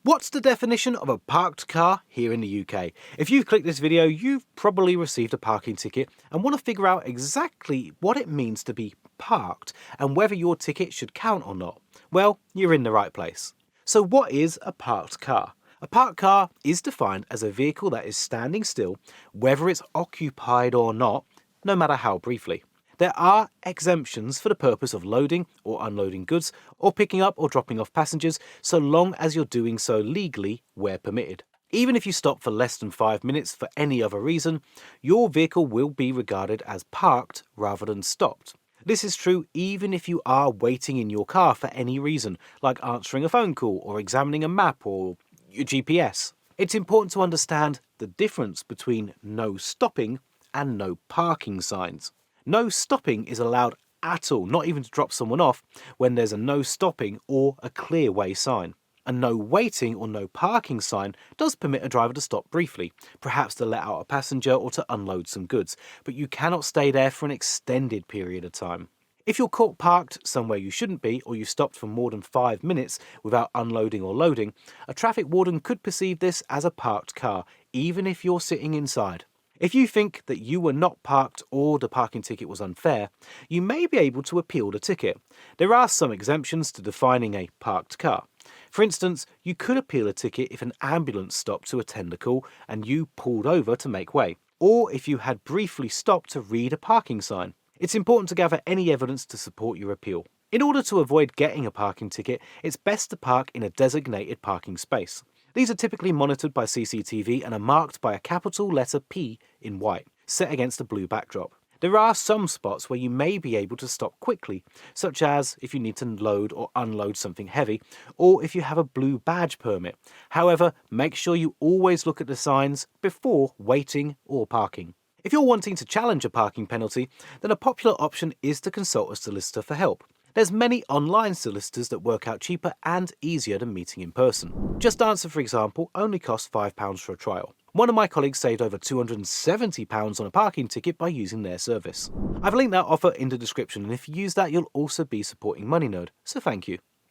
What's the definition of a parked car here in the UK? If you've clicked this video, you've probably received a parking ticket and want to figure out exactly what it means to be parked and whether your ticket should count or not. Well, you're in the right place. So what is a parked car? A parked car is defined as a vehicle that is standing still, whether it's occupied or not, no matter how briefly. There are exemptions for the purpose of loading or unloading goods or picking up or dropping off passengers, so long as you're doing so legally where permitted. Even if you stop for less than 5 minutes for any other reason, your vehicle will be regarded as parked rather than stopped. This is true even if you are waiting in your car for any reason, like answering a phone call or examining a map or your GPS. It's important to understand the difference between no stopping and no parking signs. No stopping is allowed at all, not even to drop someone off, when there's a no stopping or a clear way sign. A no waiting or no parking sign does permit a driver to stop briefly, perhaps to let out a passenger or to unload some goods, but you cannot stay there for an extended period of time. If you're caught parked somewhere you shouldn't be, or you stopped for more than 5 minutes without unloading or loading, a traffic warden could perceive this as a parked car, even if you're sitting inside. If you think that you were not parked or the parking ticket was unfair, you may be able to appeal the ticket. There are some exemptions to defining a parked car. For instance, you could appeal a ticket if an ambulance stopped to attend a call and you pulled over to make way, or if you had briefly stopped to read a parking sign. It's important to gather any evidence to support your appeal. In order to avoid getting a parking ticket, it's best to park in a designated parking space. These are typically monitored by CCTV and are marked by a capital letter P in white, set against a blue backdrop. There are some spots where you may be able to stop quickly, such as if you need to load or unload something heavy, or if you have a blue badge permit. However, make sure you always look at the signs before waiting or parking. If you're wanting to challenge a parking penalty, then a popular option is to consult a solicitor for help. There's many online solicitors that work out cheaper and easier than meeting in person. JustAnswer, for example, only costs £5 for a trial. One of my colleagues saved over £270 on a parking ticket by using their service. I've linked that offer in the description, and if you use that, you'll also be supporting MoneyNode, so thank you.